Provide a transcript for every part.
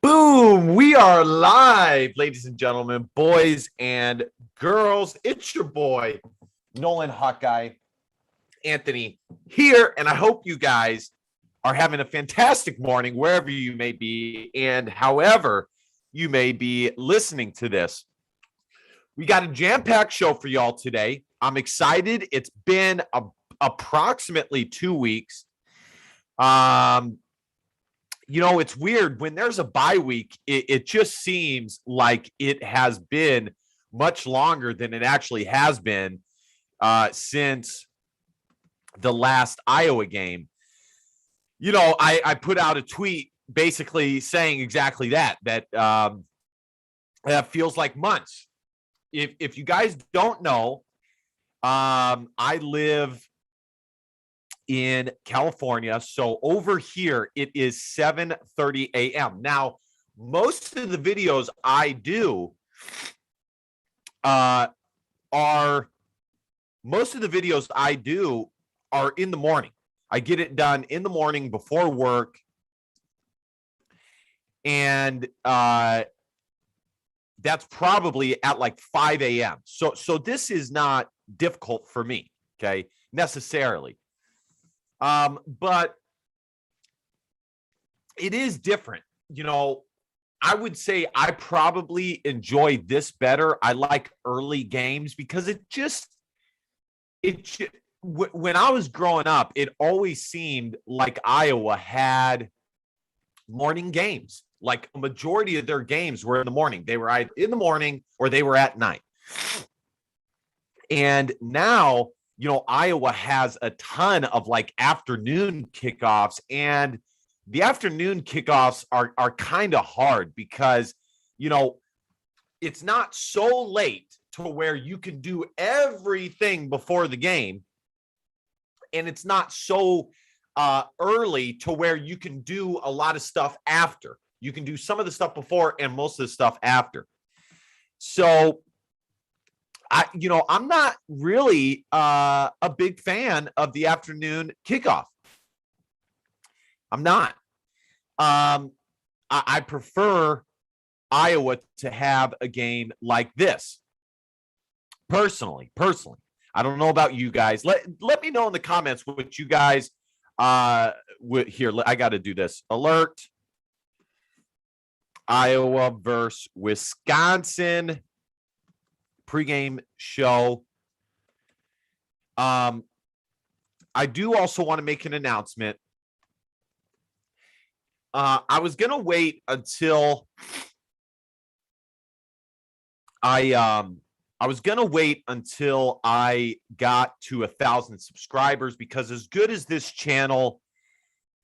Boom! We are live, ladies and gentlemen, boys and girls. It's your boy, Nolan Hawkeye, Anthony here, and I hope you guys are having a fantastic morning wherever you may be and however you may be listening to this. We got a jam-packed show for y'all today. I'm excited. It's been approximately 2 weeks. It's weird when there's a bye week, it just seems like it has been much longer than it actually has been since the last Iowa game. I put out a tweet basically saying exactly that feels like months. If you guys don't know, I live in California. So over here, it is 7:30 a.m. Now, most of the videos I do are in the morning. I get it done in the morning before work. And that's probably at like 5 a.m. So this is not difficult for me, okay, necessarily. But it is different. I would say I probably enjoy this better. I like early games because when I was growing up, it always seemed like Iowa had morning games. Like a majority of their games were in the morning. They were either in the morning or they were at night. And now, Iowa has a ton of like afternoon kickoffs, and the afternoon kickoffs are kind of hard because, it's not so late to where you can do everything before the game. And it's not so early to where you can do a lot of stuff after. You can do some of the stuff before and most of the stuff after. So I'm not really a big fan of the afternoon kickoff. I'm not. I prefer Iowa to have a game like this. Personally. I don't know about you guys. Let me know in the comments what you guys here. I got to do this. Alert. Iowa versus Wisconsin. Pregame show. I do also want to make an announcement. I was gonna wait until I got to 1,000 subscribers, because as good as this channel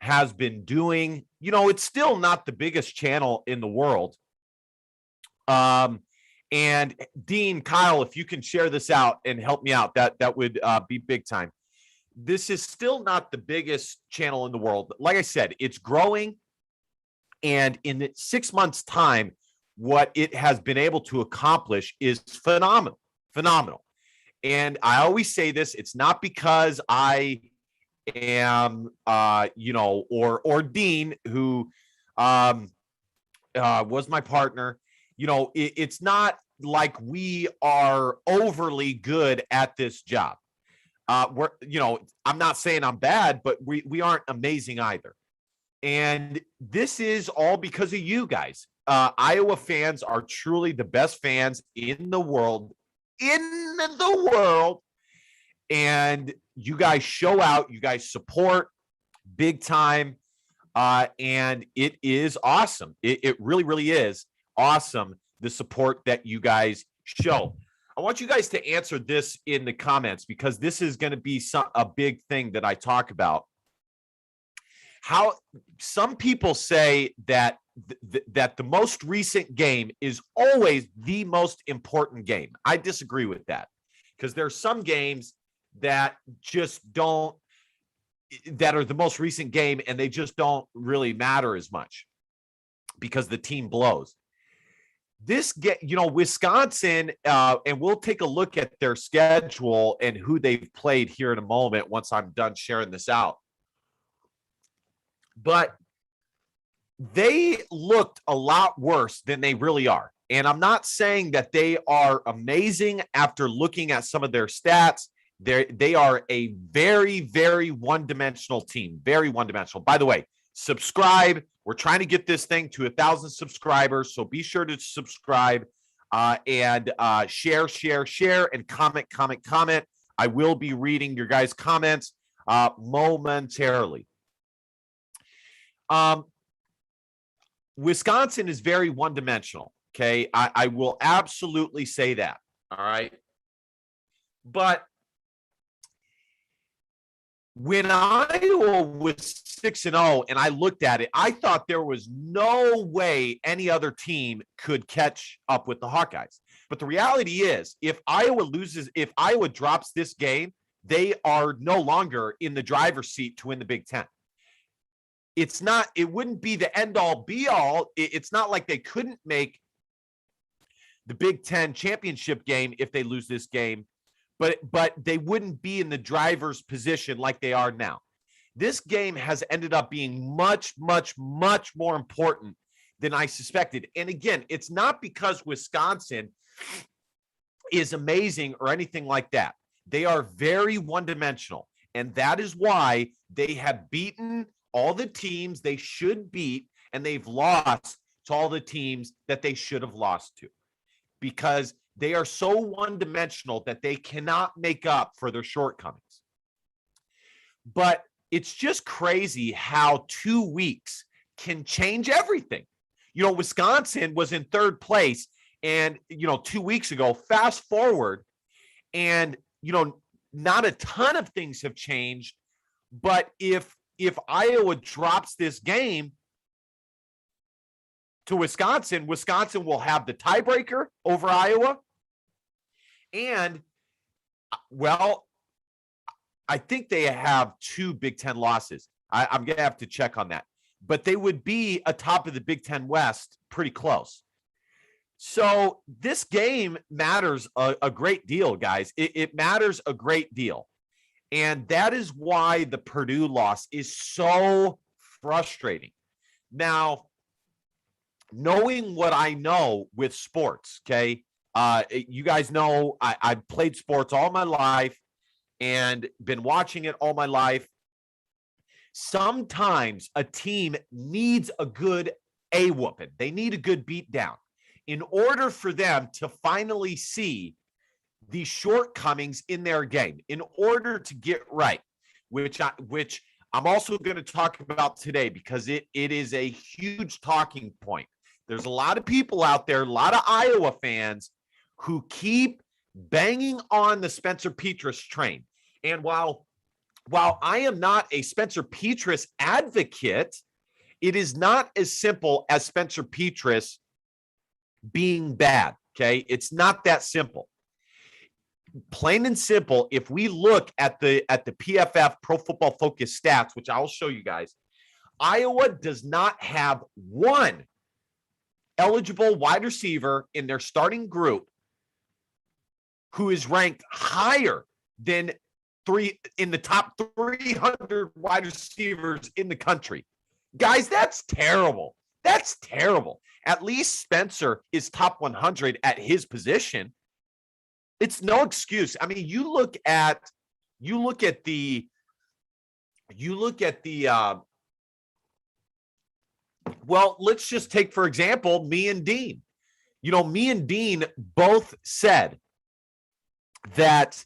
has been doing, it's still not the biggest channel in the world. And Dean, Kyle, if you can share this out and help me out, that would be big time. This is still not the biggest channel in the world. Like I said, it's growing. And in 6 months' time, what it has been able to accomplish is phenomenal. And I always say this, it's not because I am, or Dean, who was my partner. It's not like we are overly good at this job. I'm not saying I'm bad, but we aren't amazing either. And this is all because of you guys. Iowa fans are truly the best fans in the world. And you guys show out, you guys support big time. And it is awesome. It really, really is awesome, the support that you guys show. I want you guys to answer this in the comments, because this is going to be a big thing that I talk about. How some people say that that the most recent game is always the most important game. I disagree with that, because there's some games that are the most recent game and they just don't really matter as much because the team blows. Wisconsin, and we'll take a look at their schedule and who they've played here in a moment once I'm done sharing this out. But they looked a lot worse than they really are. And I'm not saying that they are amazing after looking at some of their stats. They are a very, very one-dimensional team. Very one-dimensional. By the way, subscribe. We're trying to get this thing to 1,000 subscribers, so be sure to subscribe and share, and comment. I will be reading your guys' comments momentarily. Wisconsin is very one-dimensional, okay? I will absolutely say that, all right? But when Iowa was 6-0 and I looked at it, I thought there was no way any other team could catch up with the Hawkeyes. But the reality is, if Iowa drops this game, they are no longer in the driver's seat to win the Big Ten. It wouldn't be the end all be all. It's not like they couldn't make the Big Ten championship game if they lose this game, but they wouldn't be in the driver's position like they are now. This game has ended up being much, much, much more important than I suspected. And again, it's not because Wisconsin is amazing or anything like that. They are very one-dimensional, and that is why they have beaten all the teams they should beat, and they've lost to all the teams that they should have lost to, because they are so one-dimensional that they cannot make up for their shortcomings. But it's just crazy how 2 weeks can change everything. You know, Wisconsin was in third place, and, 2 weeks ago, fast forward, and, not a ton of things have changed. But if Iowa drops this game to Wisconsin, Wisconsin will have the tiebreaker over Iowa. And, well, I think they have 2 Big Ten losses. I'm going to have to check on that. But they would be atop of the Big Ten West pretty close. So this game matters a great deal, guys. It matters a great deal. And that is why the Purdue loss is so frustrating. Now, knowing what I know with sports, okay, you guys know I've played sports all my life and been watching it all my life. Sometimes a team needs a good A-whooping. They need a good beatdown in order for them to finally see the shortcomings in their game, in order to get right, which I'm also going to talk about today, because it is a huge talking point. There's a lot of people out there, a lot of Iowa fans, who keep banging on the Spencer Petras train. And while I am not a Spencer Petras advocate, it is not as simple as Spencer Petras being bad, okay? It's not that simple. Plain and simple, if we look at the PFF Pro Football Focus stats, which I will show you guys, Iowa does not have one eligible wide receiver in their starting group who is ranked higher than in the top 300 wide receivers in the country. Guys, that's terrible. That's terrible. At least Spencer is top 100 at his position. It's no excuse. I mean, you look at the well, let's just take, for example, me and Dean. Me and Dean both said that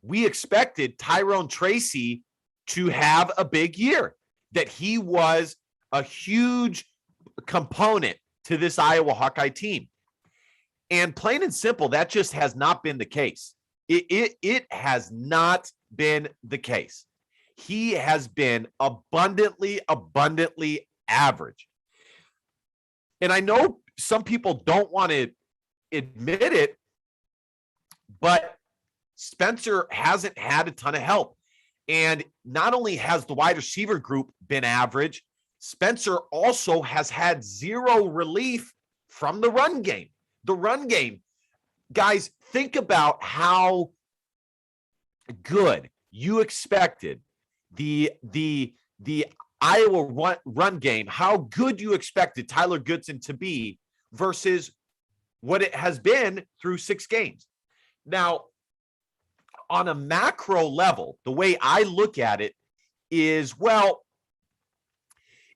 we expected Tyrone Tracy to have a big year, that he was a huge component to this Iowa Hawkeye team. And plain and simple, that just has not been the case. It has not been the case. He has been abundantly average. And I know some people don't want to admit it, but Spencer hasn't had a ton of help. And not only has the wide receiver group been average, Spencer also has had zero relief from the run game. The run game, guys, think about how good you expected the Iowa run game, how good you expected Tyler Goodson to be versus what it has been through 6 games. Now, on a macro level, the way I look at it is, well,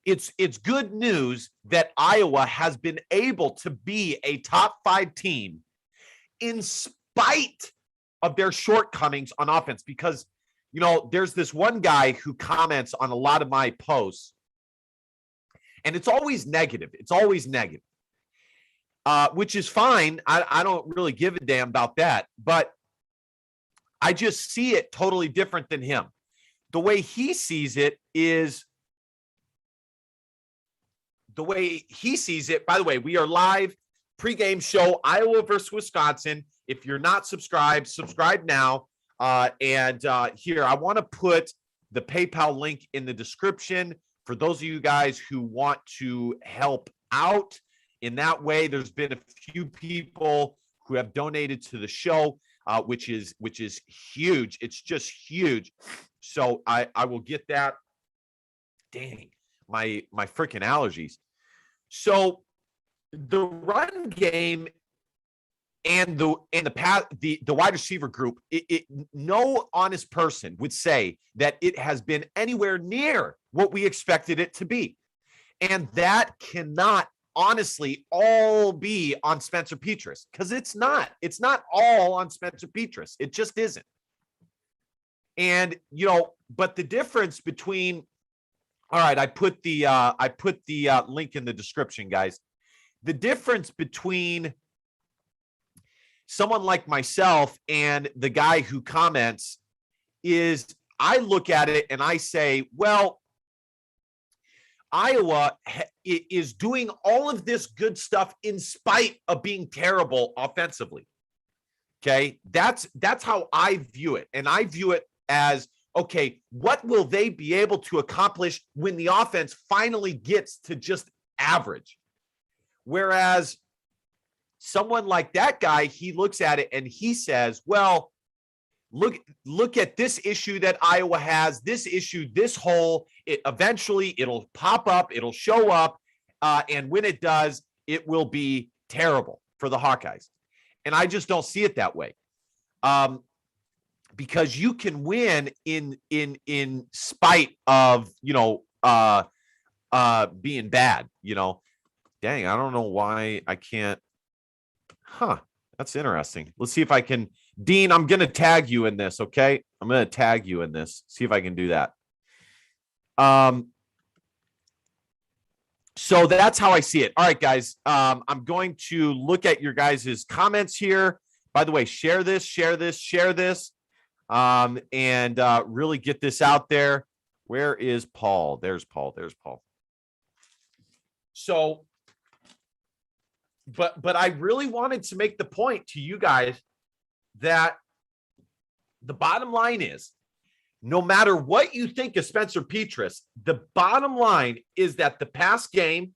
it's good news that Iowa has been able to be a top 5 team in spite of their shortcomings on offense, because there's this one guy who comments on a lot of my posts, and it's always negative. It's always negative, which is fine. I don't really give a damn about that, but I just see it totally different than him. The way he sees it is the way he sees it. By the way, we are live pregame show, Iowa versus Wisconsin. If you're not subscribed, subscribe now. And here, I want to put the PayPal link in the description for those of you guys who want to help out in that way. There's been a few people who have donated to the show, which is huge. It's just huge. So I will get that. Dang, my freaking allergies. So the run game and the wide receiver group, no honest person would say that it has been anywhere near what we expected it to be. And that cannot honestly all be on Spencer Petras, because it's not all on Spencer Petras. It just isn't. And but the difference between, all right, I put the link in the description, guys. The difference between someone like myself and the guy who comments is, I look at it and I say, well, Iowa is doing all of this good stuff in spite of being terrible offensively. Okay, that's how I view it. And I view it as, okay, what will they be able to accomplish when the offense finally gets to just average? Whereas someone like that guy, he looks at it and he says, well, look at this issue that Iowa has, this issue, this hole. Eventually it'll pop up, it'll show up, and when it does, it will be terrible for the Hawkeyes. And I just don't see it that way, because you can win in spite of being bad. Dang, I don't know why I can't. That's interesting. Let's see if I can. Dean, I'm going to tag you in this, okay? I'm going to tag you in this. See if I can do that. So that's how I see it. All right, guys. I'm going to look at your guys' comments here. By the way, share this, and really get this out there. Where is Paul? There's Paul. So, but I really wanted to make the point to you guys that the bottom line is, no matter what you think of Spencer Petras, the bottom line is that the pass game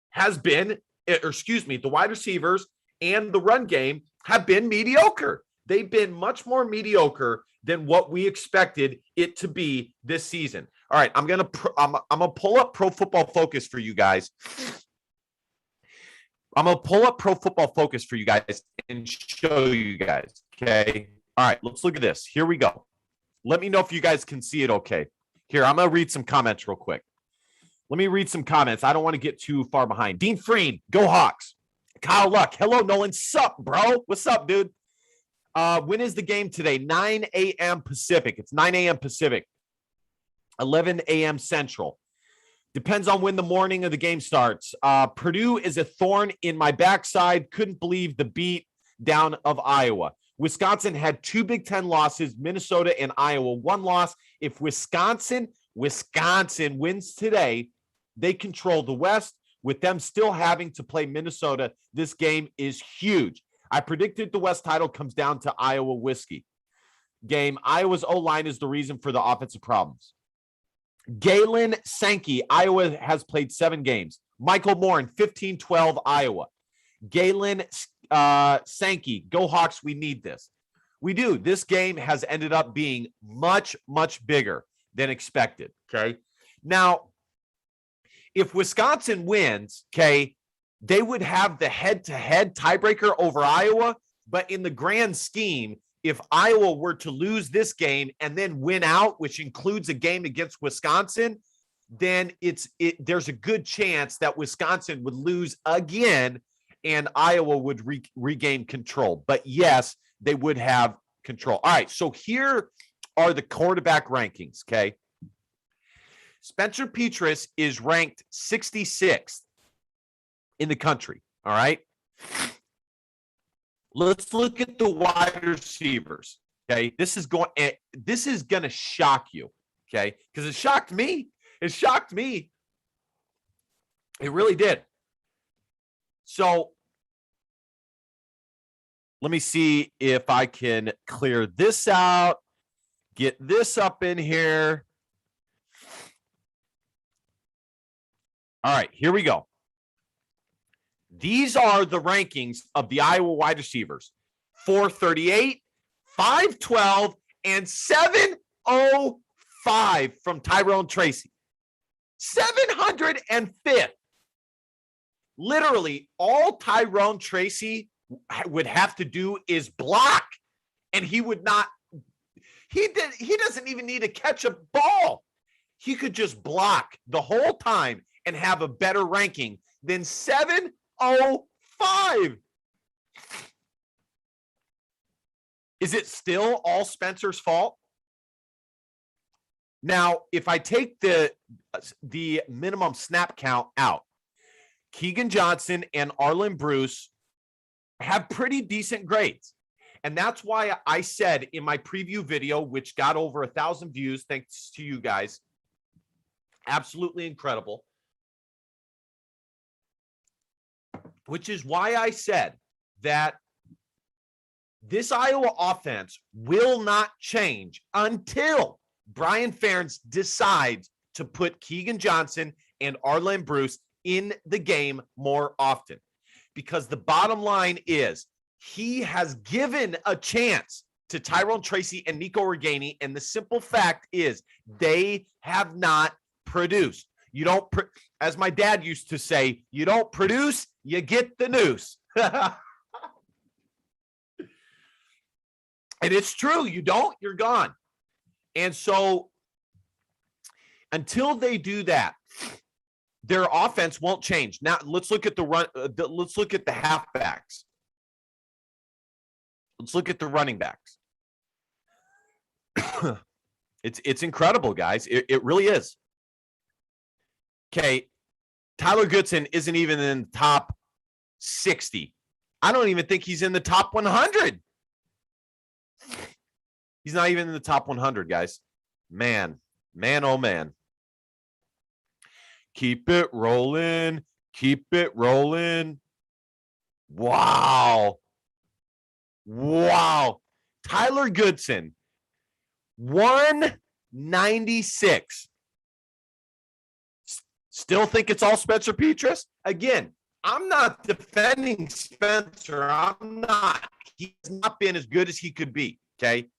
has been, the wide receivers and the run game have been mediocre. They've been much more mediocre than what we expected it to be this season. All right, I'm gonna pull up Pro Football Focus for you guys. I'm going to pull up Pro Football Focus for you guys and show you guys, okay? All right, let's look at this. Here we go. Let me know if you guys can see it okay. Here, I'm going to read some comments real quick. Let me read some comments. I don't want to get too far behind. Dean Freen, go Hawks. Kyle Luck, hello, Nolan. Sup, bro? What's up, dude? When is the game today? 9 a.m. Pacific. It's 9 a.m. Pacific, 11 a.m. Central. Depends on when the morning of the game starts. Purdue is a thorn in my backside. Couldn't believe the beat down of Iowa. Wisconsin had 2 Big Ten losses, Minnesota and Iowa 1 loss. If Wisconsin wins today, they control the West. With them still having to play Minnesota, this game is huge. I predicted the West title comes down to Iowa whiskey. Game, Iowa's O-line is the reason for the offensive problems. Galen Sankey, Iowa has played 7 games. Michael Morin, 15-12, Iowa. Galen Sankey, go Hawks, we need this. We do. This game has ended up being much, much bigger than expected, okay? Now, if Wisconsin wins, okay, they would have the head-to-head tiebreaker over Iowa. But in the grand scheme, if Iowa were to lose this game and then win out, which includes a game against Wisconsin, then there's a good chance that Wisconsin would lose again and Iowa would regain control. But yes, they would have control. All right, so here are the quarterback rankings, okay? Spencer Petras is ranked 66th in the country, all right? Let's look at the wide receivers, okay? This is going to shock you, okay? Because it shocked me. It shocked me. It really did. So let me see if I can clear this out, get this up in here. All right, here we go. These are the rankings of the Iowa wide receivers. 438, 512, and 705 from Tyrone Tracy. 705th. Literally, all Tyrone Tracy would have to do is block, and he would not. He doesn't even need to catch a ball. He could just block the whole time and have a better ranking than 705. Is it still all Spencer's fault? Now, if I take the minimum snap count out, Keegan Johnson and Arlen Bruce have pretty decent grades. And that's why I said in my preview video, which got over 1,000 views, thanks to you guys, absolutely incredible, which is why I said that this Iowa offense will not change until Brian Ferentz decides to put Keegan Johnson and Arlen Bruce in the game more often. Because the bottom line is he has given a chance to Tyrone Tracy and Nico Reganey, and the simple fact is they have not produced. You don't, as my dad used to say, you don't produce, you get the noose. And it's true. You don't, you're gone. And so until they do that, their offense won't change. Now let's look at the run. Let's look at the halfbacks. Let's look at the running backs. It's incredible, guys. It really is. Okay, Tyler Goodson isn't even in the top 60. I don't even think he's in the top 100. He's not even in the top 100, guys. Man, oh man. Keep it rolling. Keep it rolling. Wow. Tyler Goodson, 196. Still think it's all Spencer Petras? Again, I'm not defending Spencer. I'm not. He's not been as good as he could be, okay?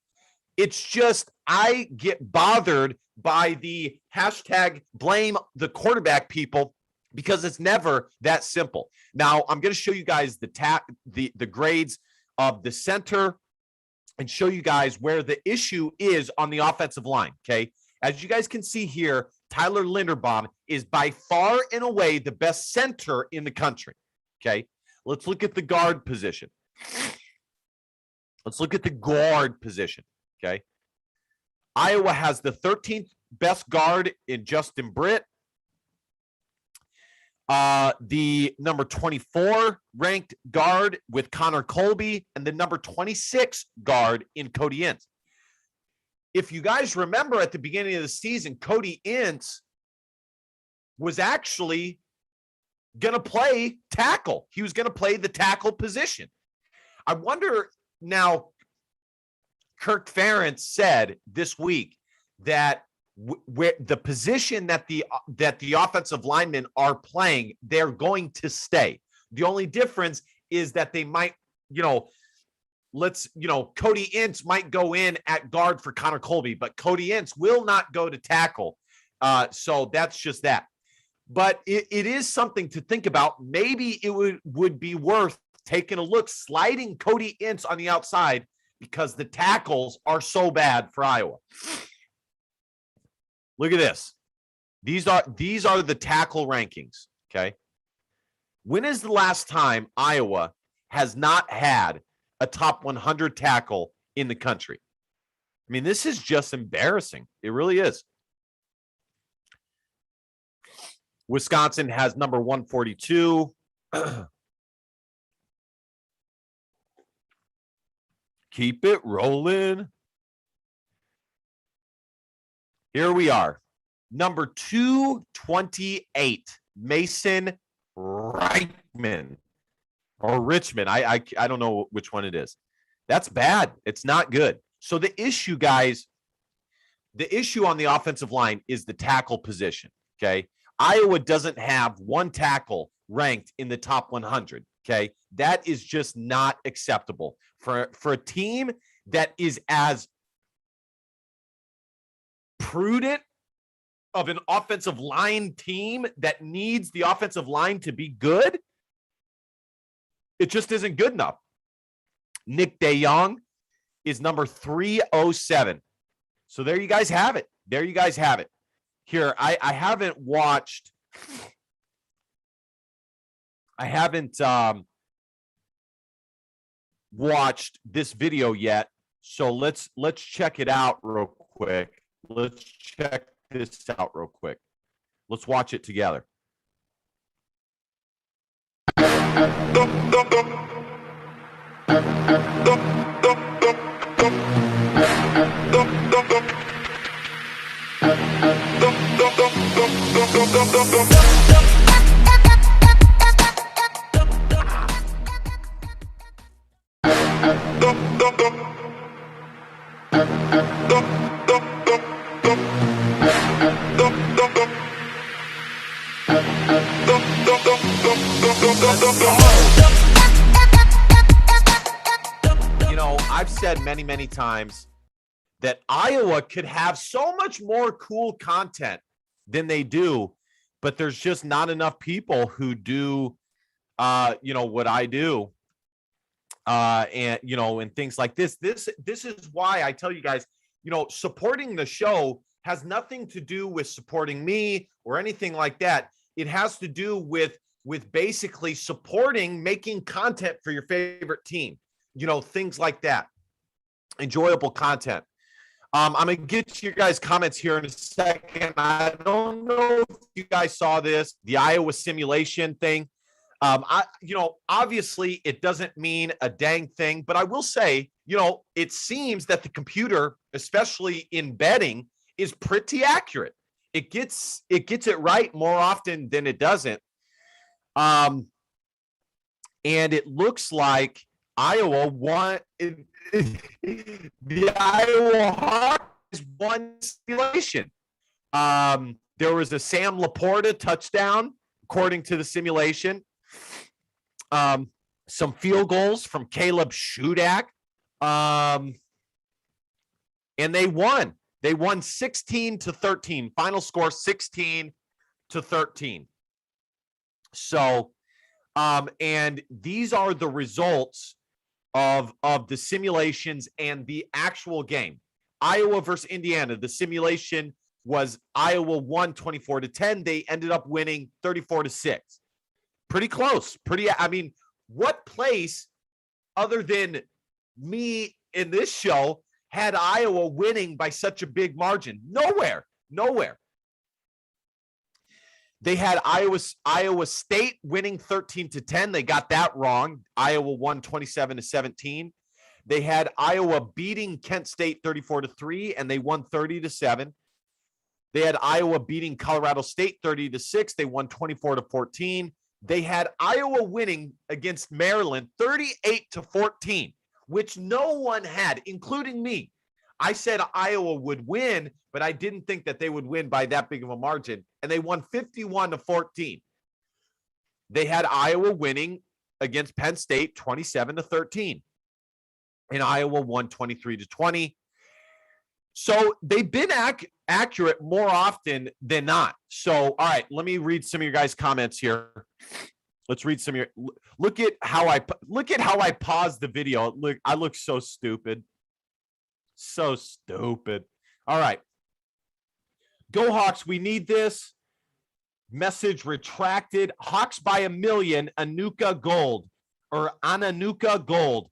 It's just I get bothered by the hashtag blame the quarterback people because it's never that simple. Now, I'm going to show you guys the grades of the center and show you guys where the issue is on the offensive line, okay? As you guys can see here, Tyler Linderbaum is by far and away the best center in the country, okay? Let's look at the guard position. Let's look at the guard position, okay? Iowa has the 13th best guard in Justin Britt. The number 24 ranked guard with Connor Colby, and the number 26 guard in Cody Ince. If you guys remember at the beginning of the season, Cody Ince was actually going to play tackle. He was going to play the tackle position. I wonder now, Kirk Ferentz said this week that where the position that the offensive linemen are playing, they're going to stay. The only difference is that they might, Cody Ince might go in at guard for Connor Colby, but Cody Ince will not go to tackle So that's just that. But it is something to think about. Maybe it would be worth taking a look, sliding Cody Ince on the outside because the tackles are so bad for Iowa. Look at this. These are the tackle rankings, okay? When is the last time Iowa has not had a top 100 tackle in the country? I mean, this is just embarrassing. It really is. Wisconsin has number 142. Keep it rolling. Here we are. Number 228, Mason Reichman. Or Richmond. I don't know which one it is. That's bad. It's not good. So the issue, guys, the issue on the offensive line is the tackle position, okay? Iowa doesn't have one tackle ranked in the top 100, okay? That is just not acceptable for a team that is as prudent of an offensive line team that needs the offensive line to be good. It just isn't good enough. Nick DeYoung is number 307. So there you guys have it. There you guys have it. Here, I haven't watched. I haven't watched this video yet. So let's check it out real quick. Let's check this out real quick. Let's watch it together. You know, I've said many times that Iowa could have so much more cool content than they do, but there's just not enough people who do, what I do, and things like this. This is why I tell you guys, supporting the show has nothing to do with supporting me or anything like that. It has to do with basically supporting, making content for your favorite team, things like that. Enjoyable content. I'm going to get to your guys' comments here in a second. I don't know if you guys saw this, the Iowa simulation thing. Obviously it doesn't mean a dang thing, but I will say, it seems that the computer, especially in betting, is pretty accurate. It gets it right more often than it doesn't. And it looks like Iowa won. The Iowa Hawkeyes won simulation. There was a Sam Laporta touchdown, according to the simulation. Some field goals from Caleb Shudak. And they won. They won 16-13. Final score 16-13. So, and these are the results of the simulations and the actual game. Iowa versus Indiana. The simulation was Iowa won 24-10. They ended up winning 34-6. Pretty close. What place other than me in this show had Iowa winning by such a big margin? Nowhere. They had Iowa State winning 13-10. They got that wrong. Iowa won 27-17. They had Iowa beating Kent State 34-3, and they won 30-7. They had Iowa beating Colorado State 30-6. They won 24-14. They had Iowa winning against Maryland 38-14, which no one had, including me. I said Iowa would win, but I didn't think that they would win by that big of a margin, and they won 51-14. They had Iowa winning against Penn State 27-13, and Iowa won 23-20. So they've been accurate more often than not. So, all right, let me read some of your guys' comments here. Let's read some of your. Look at how I paused the video. Look, I look so stupid. So stupid. All right. Go Hawks. We need this. Message retracted. Hawks by 1 million. Anuka Gold or Ananuka Gold.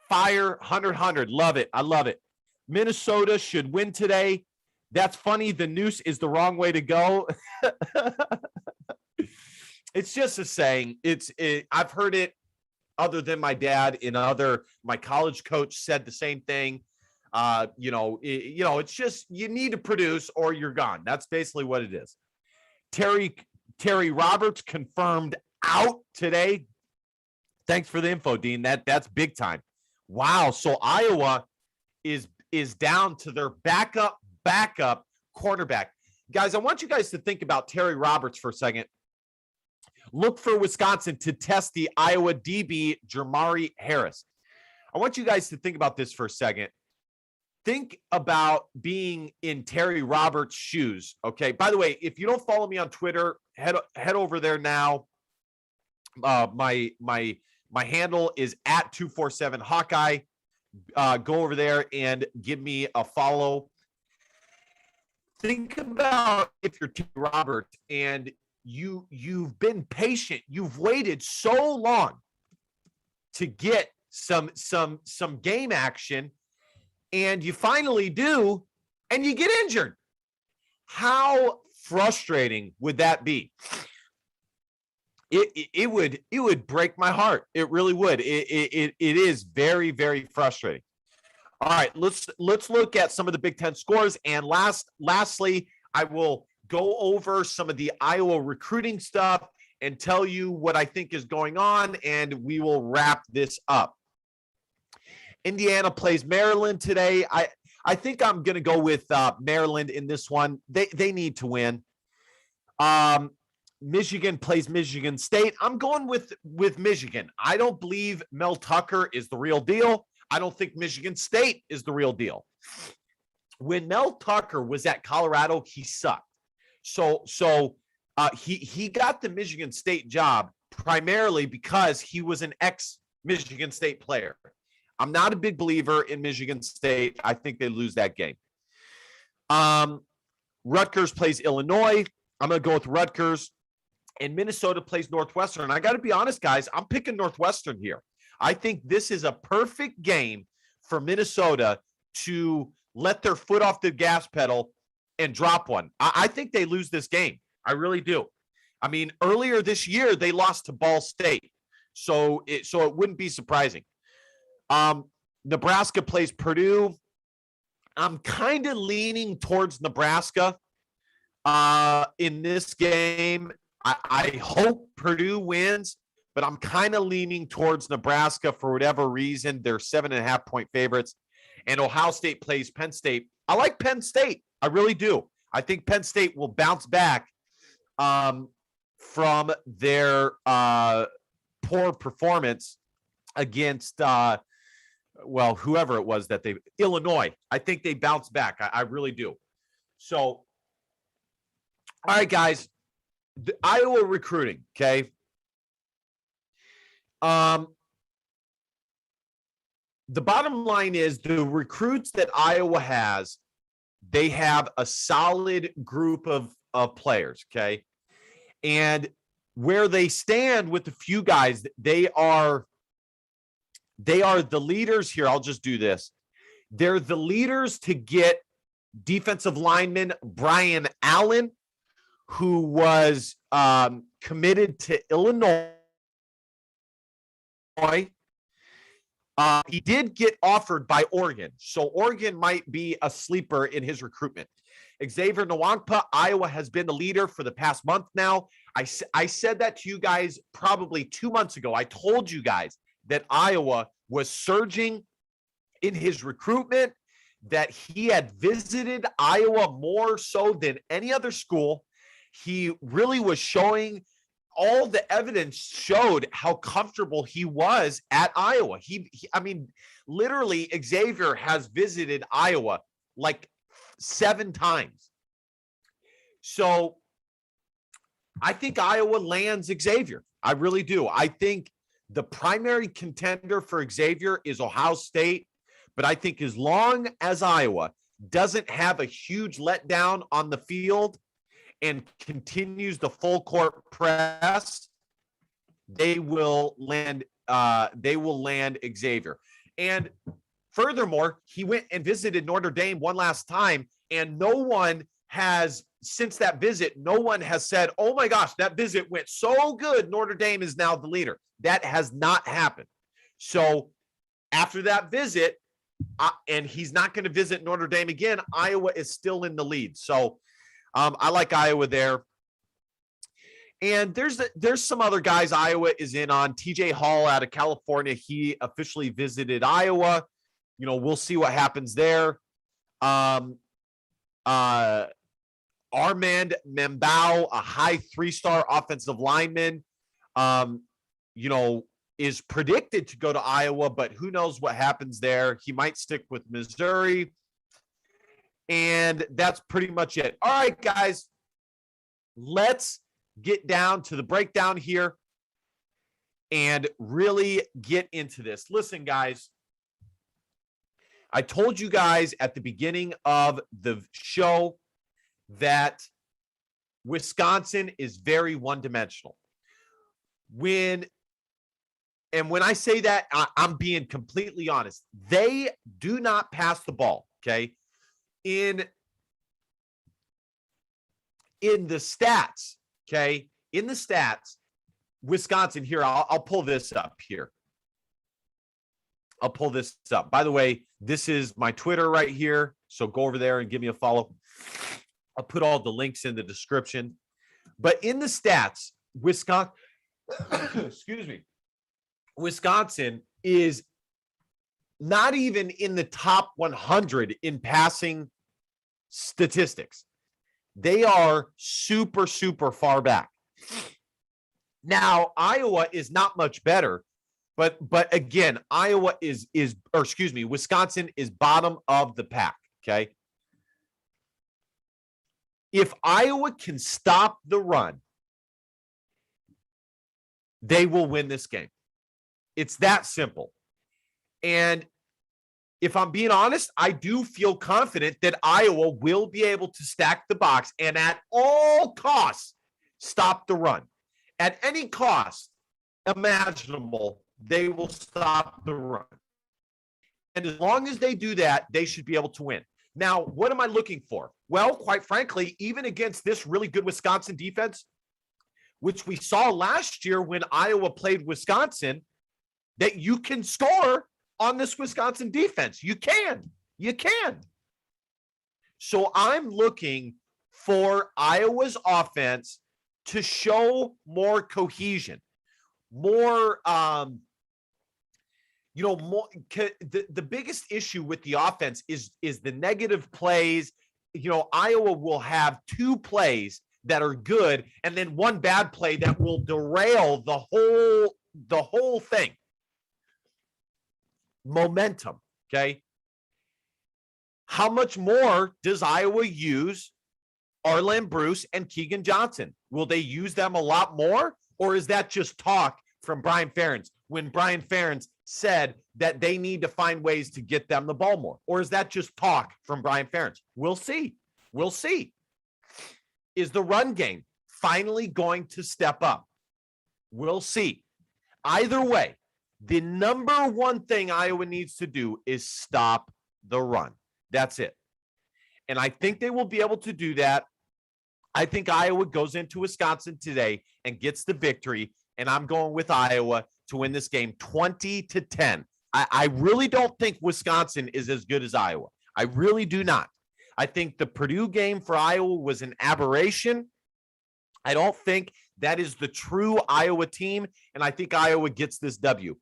Fire 100. Love it. I love it. Minnesota should win today. That's funny. The noose is the wrong way to go. It's just a saying. I've heard it other than my dad my college coach said the same thing. It's just, you need to produce or you're gone. That's basically what it is. Terry Roberts confirmed out today. Thanks for the info, Dean. That's big time. Wow. So Iowa is down to their backup quarterback. Guys, I want you guys to think about Terry Roberts for a second. Look for Wisconsin to test the Iowa DB, Jermari Harris. I want you guys to think about this for a second. Think about being in Terry Roberts' shoes. Okay. By the way, if you don't follow me on Twitter, head over there now. My handle is @247 Hawkeye. Go over there and give me a follow. Think about if you're Terry Roberts and you've been patient. You've waited so long to get some game action, and you finally do, and you get injured. How frustrating would that be? It would break my heart. It really would. It is very, very frustrating. All right, let's look at some of the Big Ten scores, and lastly, I will go over some of the Iowa recruiting stuff and tell you what I think is going on, and we will wrap this up. Indiana plays Maryland today. I think I'm going to go with Maryland in this one. They need to win. Michigan plays Michigan State. I'm going with Michigan. I don't believe Mel Tucker is the real deal. I don't think Michigan State is the real deal. When Mel Tucker was at Colorado, he sucked. So he got the Michigan State job primarily because he was an ex-Michigan State player. I'm not a big believer in Michigan State. I think they lose that game. Rutgers plays Illinois. I'm going to go with Rutgers. And Minnesota plays Northwestern. I got to be honest, guys, I'm picking Northwestern here. I think this is a perfect game for Minnesota to let their foot off the gas pedal and drop one. I think they lose this game. I really do. I mean, earlier this year, they lost to Ball State. So it wouldn't be surprising. Nebraska plays Purdue. I'm kind of leaning towards Nebraska in this game. I hope Purdue wins, but I'm kind of leaning towards Nebraska for whatever reason. They're 7.5-point favorites. And Ohio State plays Penn State. I like Penn State. I really do. I think Penn State will bounce back from their poor performance against, whoever it was that Illinois. I think they bounce back. I really do. So, all right, guys. The Iowa recruiting, okay? The bottom line is the recruits that Iowa has, they have a solid group of players, okay? And where they stand with a few guys, they are the leaders here. I'll just do this. They're the leaders to get defensive lineman Brian Allen, who was committed to Illinois. He did get offered by Oregon, so Oregon might be a sleeper in his recruitment. Xavier Nwankpa, Iowa has been the leader for the past month now. I said that to you guys probably 2 months ago. I told you guys that Iowa was surging in his recruitment, that he had visited Iowa more so than any other school. He really was showing, all the evidence showed how comfortable he was at Iowa. I mean, literally, Xavier has visited Iowa like 7 times. So I think Iowa lands Xavier. I really do. I think the primary contender for Xavier is Ohio State, but I think as long as Iowa doesn't have a huge letdown on the field and continues the full court press, they will land Xavier. And furthermore, he went and visited Notre Dame one last time, and no one has, since that visit, no one has said, oh my gosh, that visit went so good, Notre Dame is now the leader. That has not happened. So after that visit, and he's not going to visit Notre Dame again, Iowa is still in the lead. So I like Iowa there. And there's some other guys Iowa is in on. TJ Hall out of California, he officially visited Iowa. You know, we'll see what happens there. Armand Membao, a high 3-star offensive lineman, you know, is predicted to go to Iowa, but who knows what happens there. He might stick with Missouri. And that's pretty much it. All right, guys, let's get down to the breakdown here and really get into this. Listen, guys, I told you guys at the beginning of the show that Wisconsin is very one-dimensional. When I say that, I'm being completely honest. They do not pass the ball, okay? In the stats, okay? In the stats, Wisconsin here, I'll pull this up here. I'll pull this up. By the way, this is my Twitter right here, so go over there and give me a follow. I'll put all the links in the description. But in the stats, Wisconsin, excuse me, Wisconsin is not even in the top 100 in passing statistics. They are super, super far back. Now, Iowa is not much better, but again, Wisconsin is bottom of the pack, okay? If Iowa can stop the run, they will win this game. It's that simple. And if I'm being honest, I do feel confident that Iowa will be able to stack the box and at all costs stop the run. At any cost imaginable, they will stop the run. And as long as they do that, they should be able to win. Now, what am I looking for? Well, quite frankly, even against this really good Wisconsin defense, which we saw last year when Iowa played Wisconsin, that you can score on this Wisconsin defense. You can. So I'm looking for Iowa's offense to show more cohesion, more, more. The biggest issue with the offense is the negative plays. You know, Iowa will have 2 plays that are good and then 1 bad play that will derail the whole thing. Momentum, okay? How much more does Iowa use Arlen Bruce and Keegan Johnson? Will they use them a lot more? Or is that just talk from Brian Ferentz when Brian Ferentz said that they need to find ways to get them the ball more? Or is that just talk from Brian Ferentz? We'll see. We'll see. Is the run game finally going to step up? We'll see. Either way, the number one thing Iowa needs to do is stop the run. That's it. And I think they will be able to do that. I think Iowa goes into Wisconsin today and gets the victory. And I'm going with Iowa to win this game 20-10. I really don't think Wisconsin is as good as Iowa. I really do not. I think the Purdue game for Iowa was an aberration. I don't think that is the true Iowa team. And I think Iowa gets this W.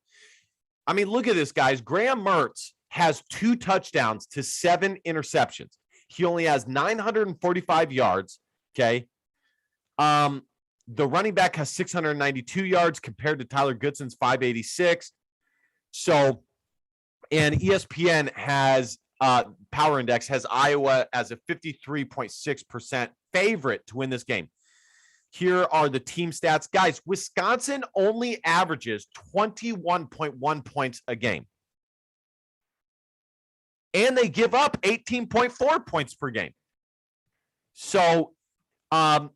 I mean, look at this, guys. Graham Mertz has 2 touchdowns to 7 interceptions. He only has 945 yards, okay? The running back has 692 yards compared to Tyler Goodson's 586. So, and ESPN has Power Index has Iowa as a 53.6% favorite to win this game. Here are the team stats. Guys, Wisconsin only averages 21.1 points a game. And they give up 18.4 points per game. So I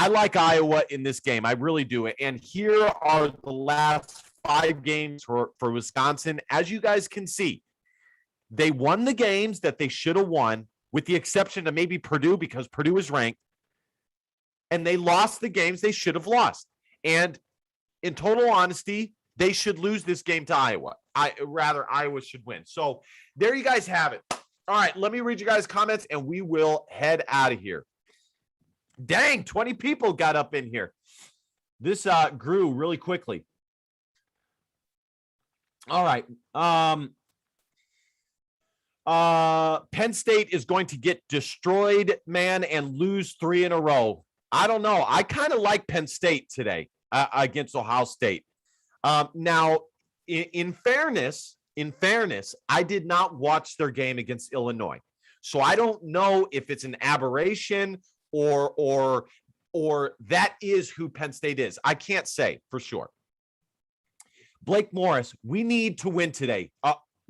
like Iowa in this game. I really do. And here are the last 5 games for Wisconsin. As you guys can see, they won the games that they should have won, with the exception of maybe Purdue, because Purdue is ranked. And they lost the games they should have lost. And in total honesty, they should lose this game to Iowa. Iowa should win. So there you guys have it. All right, let me read you guys' comments, and we will head out of here. Dang, 20 people got up in here. This grew really quickly. All right. Penn State is going to get destroyed, man, and lose 3 in a row. I don't know. I kind of like Penn State today against Ohio State. Now, in fairness, I did not watch their game against Illinois, so I don't know if it's an aberration or that is who Penn State is. I can't say for sure. Blake Morris, we need to win today.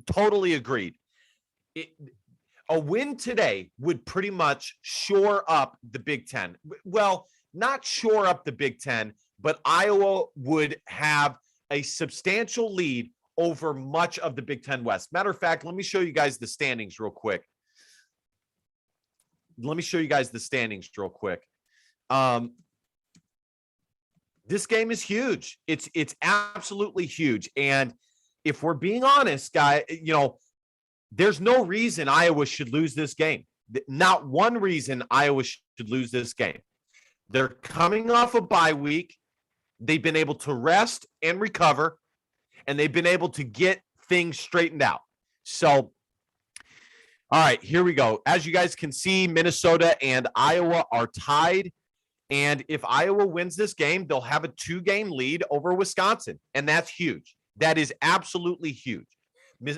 Totally agreed. A win today would pretty much shore up the Big Ten. Well, not shore up the Big Ten, but Iowa would have a substantial lead over much of the Big Ten West. Matter of fact, let me show you guys the standings real quick. This game is huge. It's absolutely huge. And if we're being honest, guy, there's no reason Iowa should lose this game. Not one reason Iowa should lose this game. They're coming off a bye week. They've been able to rest and recover, and they've been able to get things straightened out. So, all right, here we go. As you guys can see, Minnesota and Iowa are tied. And if Iowa wins this game, they'll have a 2-game lead over Wisconsin. And that's huge. That is absolutely huge.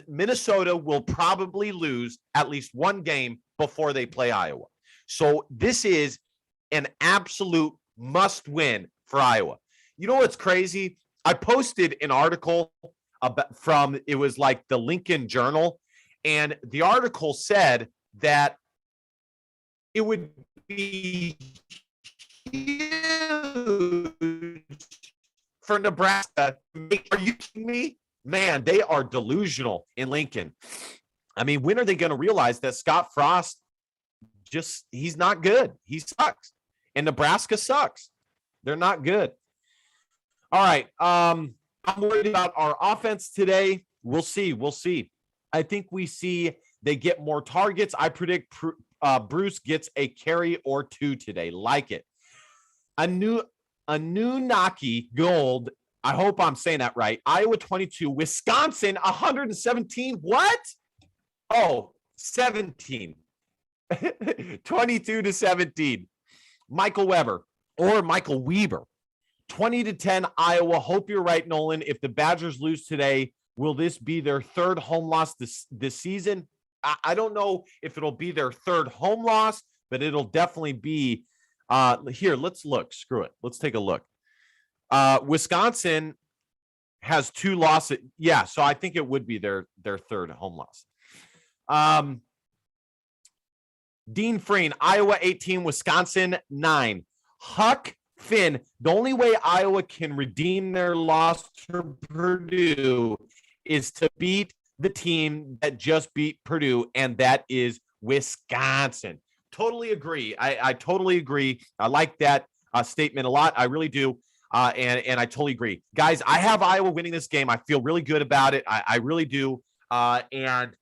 Minnesota will probably lose at least 1 game before they play Iowa. So this is an absolute must win for Iowa. You know what's crazy? I posted an article from, it was like the Lincoln Journal, and the article said that it would be huge for Nebraska. Are you kidding me? Man, they are delusional in Lincoln. I mean, when are they going to realize that Scott Frost he's not good? He sucks. And Nebraska sucks. They're not good. All right. I'm worried about our offense today. We'll see. I think we see they get more targets. I predict Bruce gets a carry or 2 today. Like it. Anunnaki Gold. I hope I'm saying that right. Iowa 22, Wisconsin 117. What? Oh, 17. 22-17. Michael Weber or Michael Weber. 20-10 Iowa. Hope you're right, Nolan. If the Badgers lose today, will this be their 3rd home loss this season? I don't know if it'll be their 3rd home loss, but it'll definitely be here. Let's look. Screw it. Let's take a look. Wisconsin has 2 losses. Yeah, so I think it would be their 3rd home loss. Dean Freen, Iowa 18, Wisconsin 9. Huck Finn, the only way Iowa can redeem their loss to Purdue is to beat the team that just beat Purdue, and that is Wisconsin. Totally agree. I totally agree. I like that statement a lot. I really do. And I totally agree. Guys, I have Iowa winning this game. I feel really good about it. I really do. And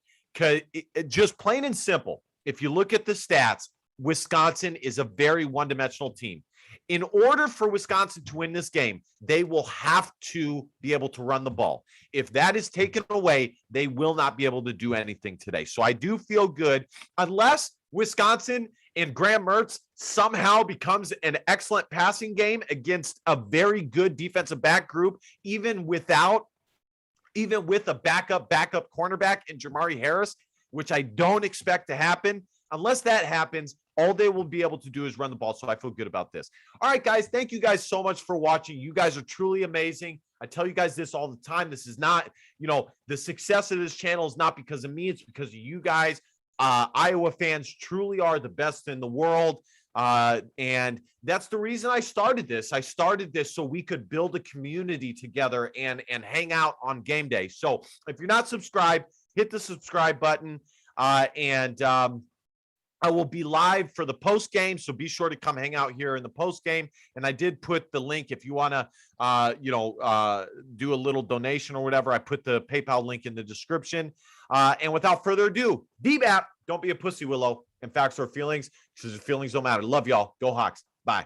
just plain and simple, if you look at the stats, Wisconsin is a very one-dimensional team. In order for Wisconsin to win this game, they will have to be able to run the ball. If that is taken away, they will not be able to do anything today. So I do feel good, unless Wisconsin and Graham Mertz somehow becomes an excellent passing game against a very good defensive back group, even without even with a backup cornerback in Jamari Harris, which I don't expect to happen. Unless that happens, all they will be able to do is run the ball. So I feel good about this. All right, guys. Thank you guys so much for watching. You guys are truly amazing. I tell you guys this all the time. This is not, the success of this channel is not because of me. It's because of you guys. Iowa fans truly are the best in the world. And that's the reason I started this. I started this so we could build a community together and hang out on game day. So if you're not subscribed, hit the subscribe button. I will be live for the post game, so be sure to come hang out here in the post game. And I did put the link if you want to, do a little donation or whatever. I put the PayPal link in the description. And without further ado, DBAP, don't be a pussy, Willow. And facts or feelings, because feelings don't matter. Love y'all. Go Hawks. Bye.